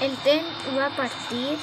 El tren va a partir.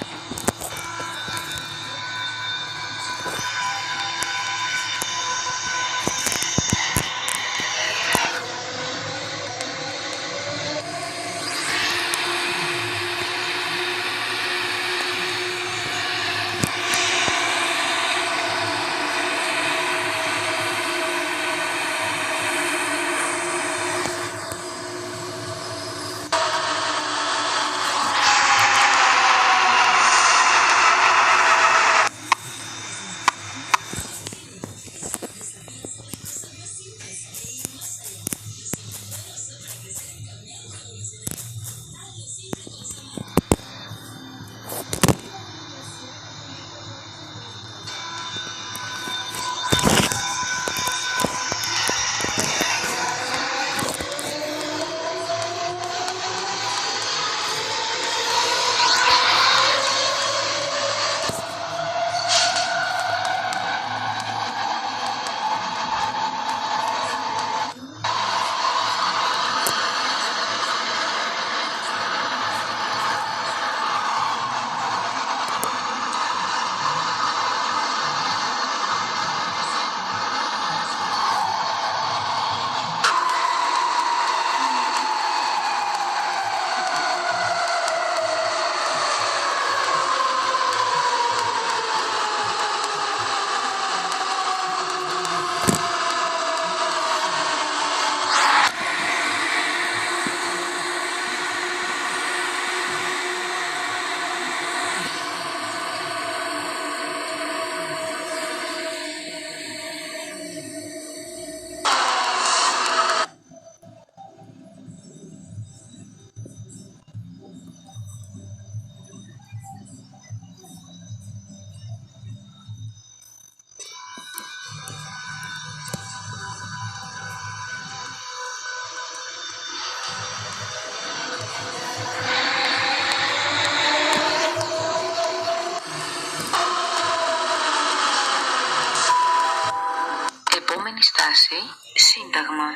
Επόμενη στάση, Σύνταγμα.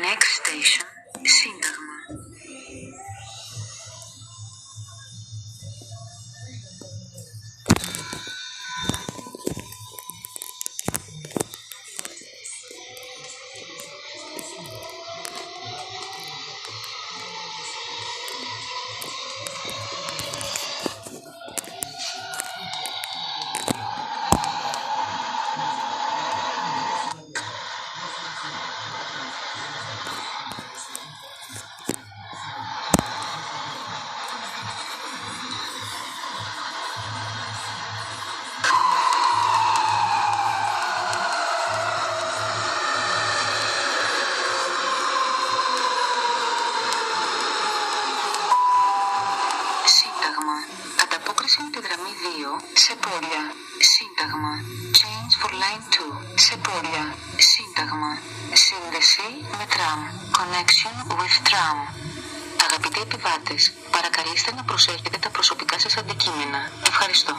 Next station, Σύνταγμα. Σύνταγμα. Ανταπόκριση με τη γραμμή 2, σε πόρια. Σύνταγμα. Change for line 2, σε πόρια. Σύνταγμα. Σύνδεση με τραμ. Connection with tram. Αγαπητοί επιβάτες, παρακαλείστε να προσέχετε τα προσωπικά σας αντικείμενα. Ευχαριστώ.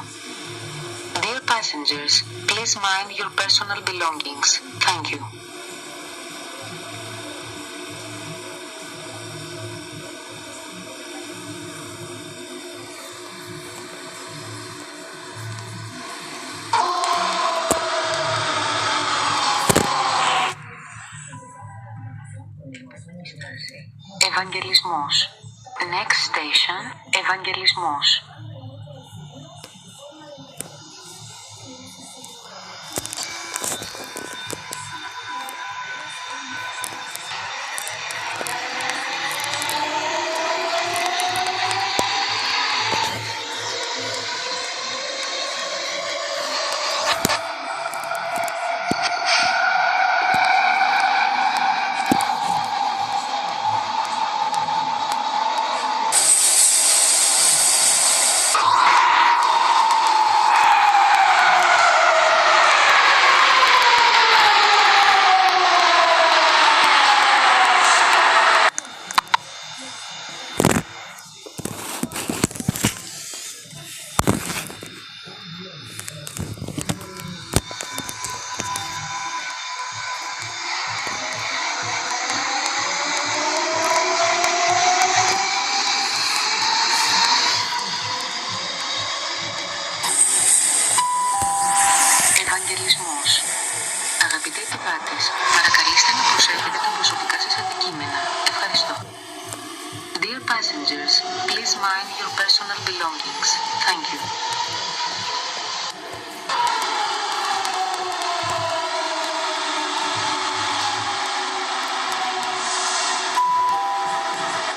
Dear passengers, please mind your personal belongings. Thank you. Ευαγγελισμός. Next station, Ευαγγελισμός. Passengers, please mind your personal belongings. Thank you.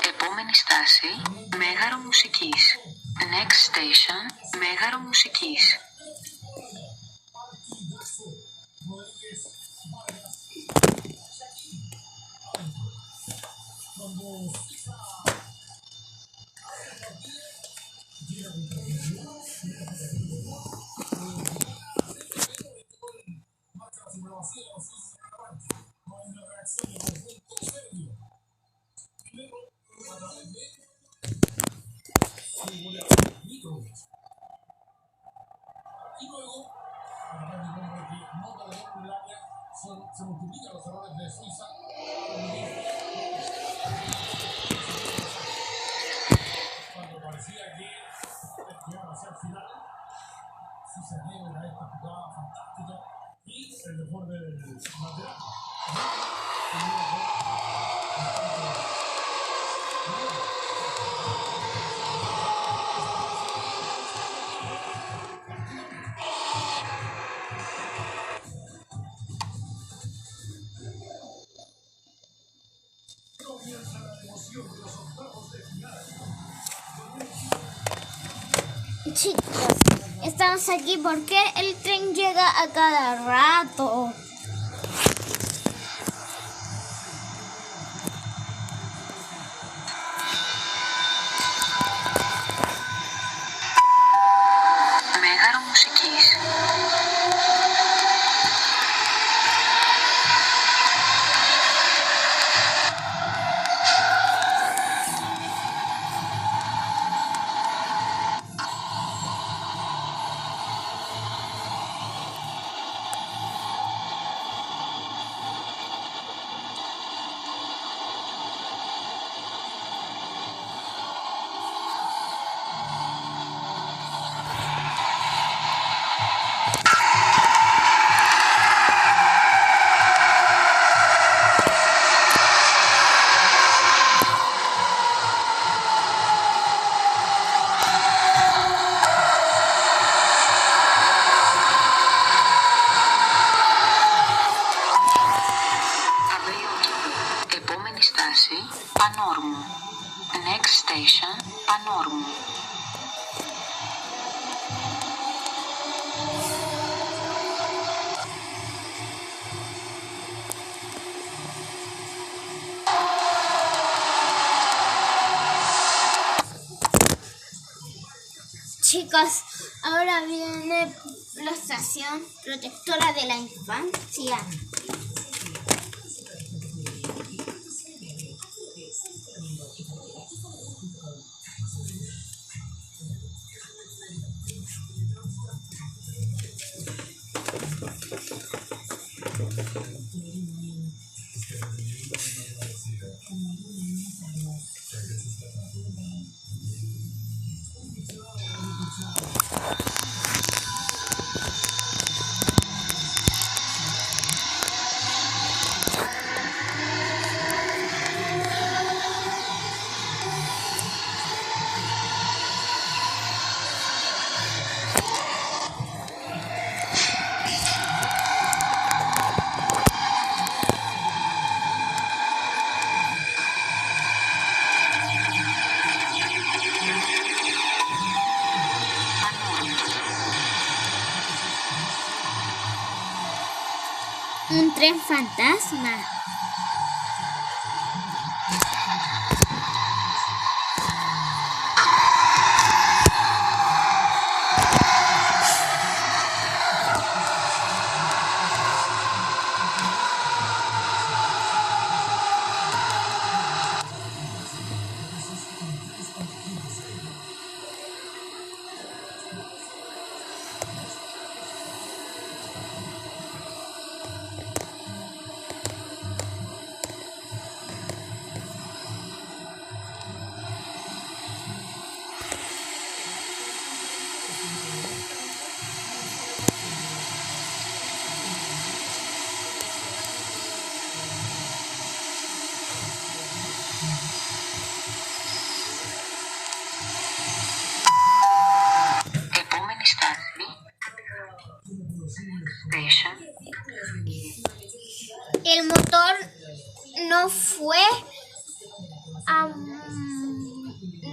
Επόμενη στάση, Μέγαρο Μουσικής. Next station, Μέγαρο Μουσικής. Chicos, estamos aquí porque el tren llega a cada rato. Μέγαρο Μουσικής. Επόμενη στάση, Πανόρμου. Next station, Πανόρμου. Chicos, ahora viene la estación protectora de la infancia. Un tren fantasma.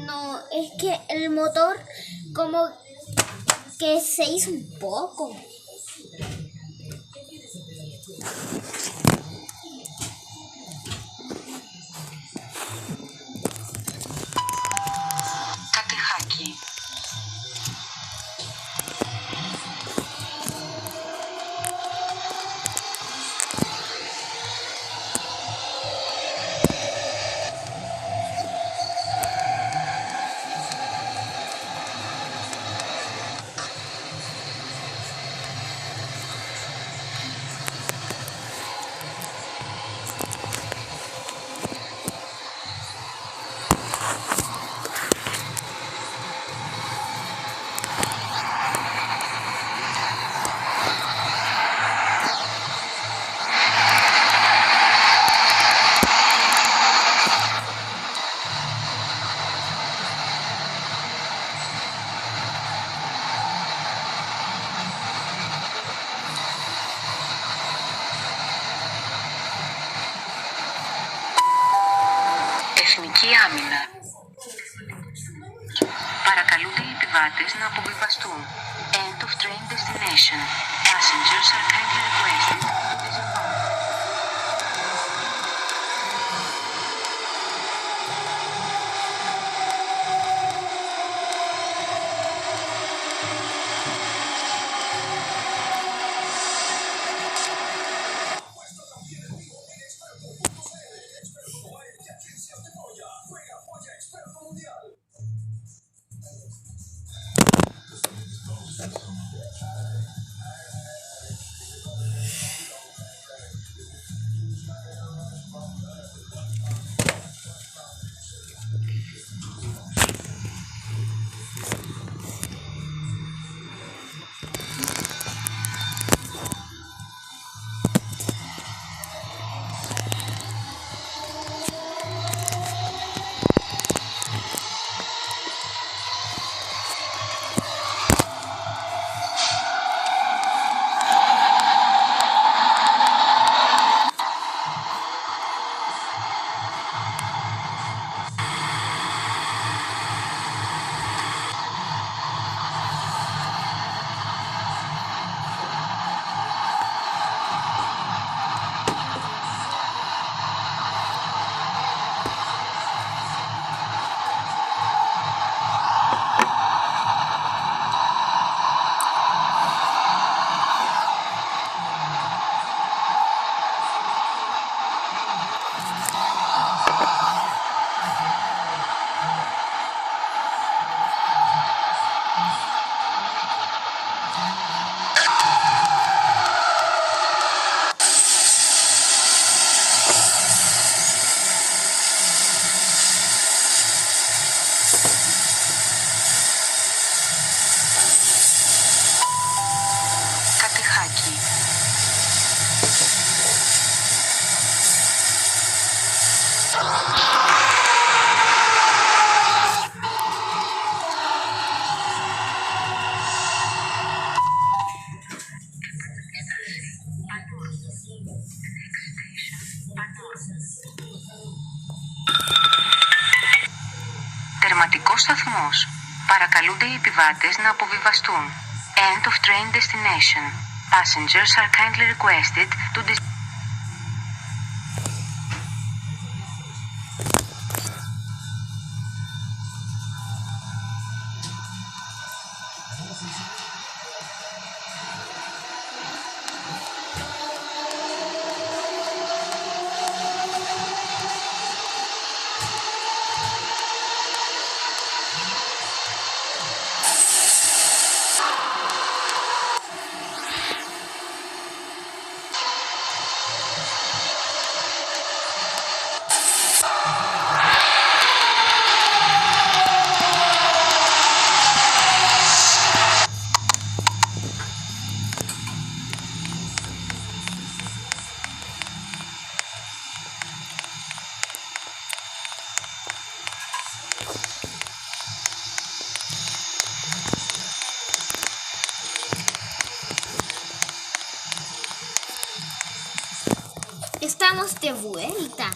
No, es que el motor como que se hizo un poco. Κατεχάκι. Εθνική άμυνα. Παρακαλούνται οι επιβάτες να αποβιβαστούν. End of train destination. Passengers are kindly requested to disembark. Κατεχάκι. Τερματικός σταθμός. Παρακαλούνται οι επιβάτες να αποβιβαστούν. End of train destination. Passengers are kindly requested to Estamos de vuelta.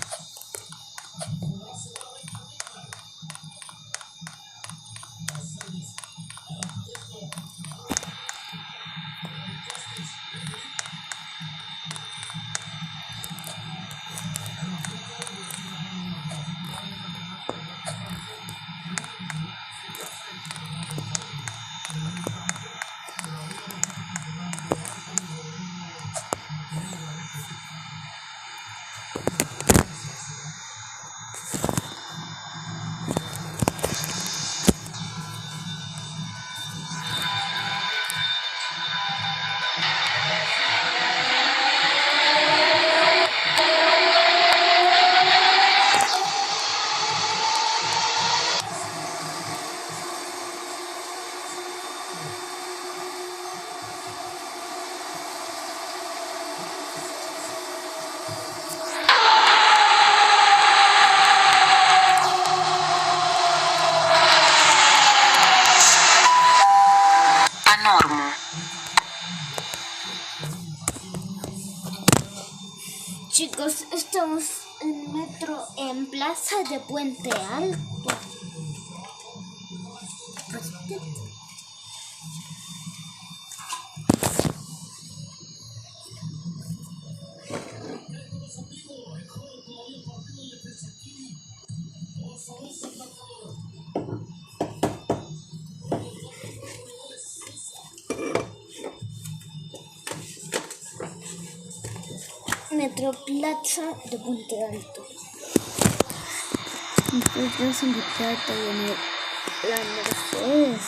Plaza de Puente Alto. Metro Plaza de Puente Alto. Entonces invitarte a venir la Mercedes.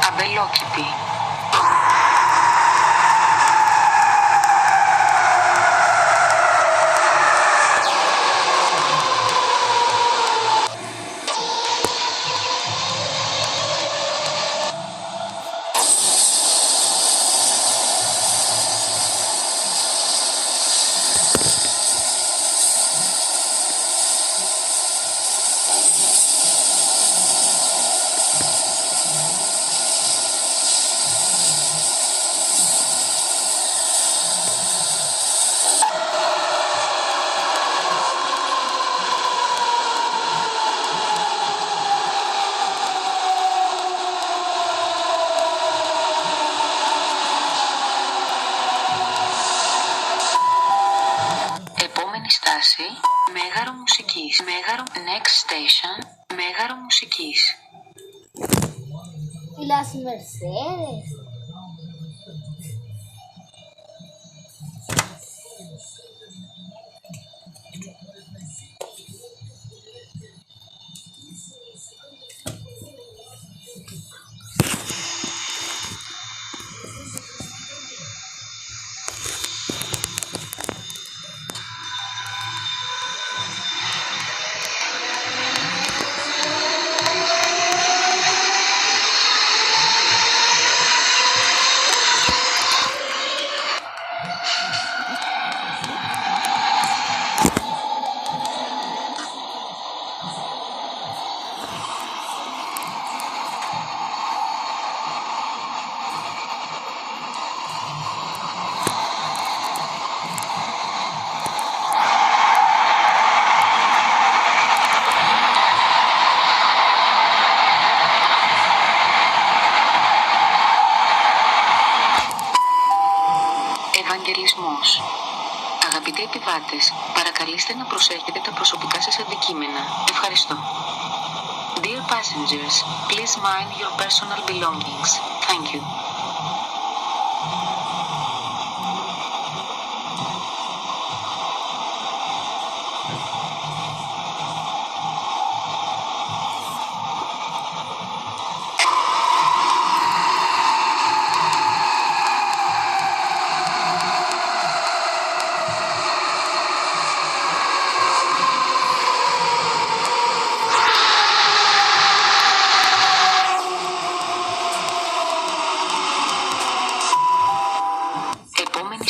Αμπελόκηπη. Στάση, Μέγαρο Μουσικής. Μέγαρο Next Station, Μέγαρο Μουσικής. Las Mercedes. Ευαγγελισμός. Αγαπητοί επιβάτες, παρακαλείστε να προσέχετε τα προσωπικά σας αντικείμενα. Ευχαριστώ. Dear passengers, please mind your personal belongings. Thank you.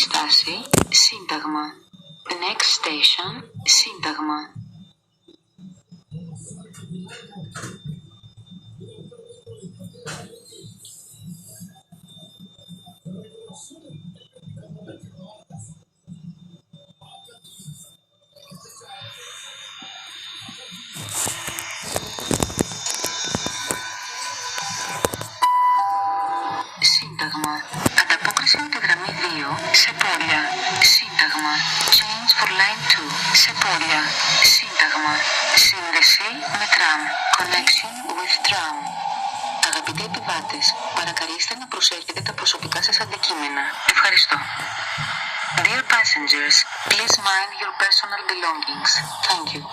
Στάση, Σύνταγμα. Next station, Σύνταγμα. Σύνταγμα. Ανταπόκριση με τη γραμμή 2, σε πόρια. Σύνταγμα. Change for line 2, σε πόρια. Σύνταγμα. Σύνδεση με τραμ. Connection with tram. Αγαπητοί επιβάτες, παρακαλείστε να προσέχετε τα προσωπικά σας αντικείμενα. Ευχαριστώ. Dear passengers, please mind your personal belongings. Thank you.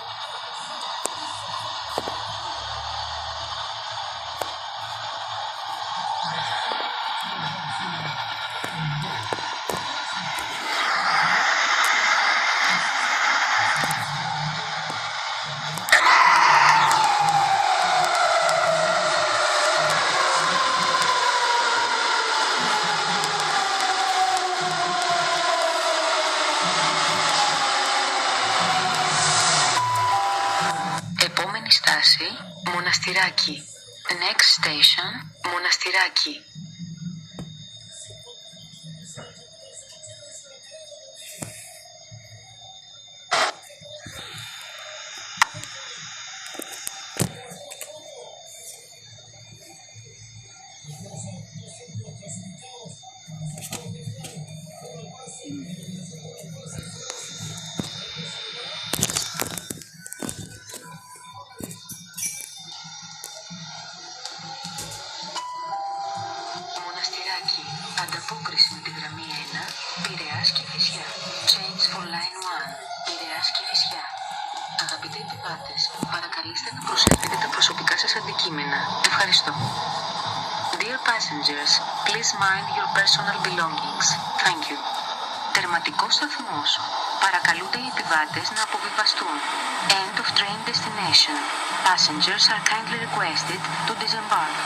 Επόμενη στάση, Μοναστηράκι. Next station, Μοναστηράκι. Μοναστηράκι. Ανταπόκριση με τη γραμμή 1, Πειραιάς και Κηφισιά. Change for line 1, Πειραιάς και Κηφισιά. Αγαπητοί επιβάτες, παρακαλείστε να προσέχετε τα προσωπικά σας αντικείμενα. Ευχαριστώ. Dear passengers, please mind your personal belongings. Thank you. Τερματικός σταθμός. Παρακαλούνται οι επιβάτες να αποβιβαστούν. End of train destination. Passengers are kindly requested to disembark.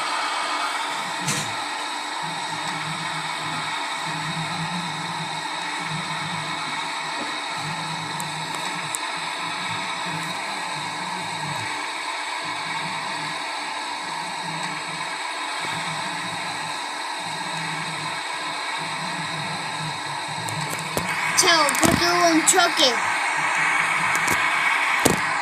Chao, porque hubo un choque.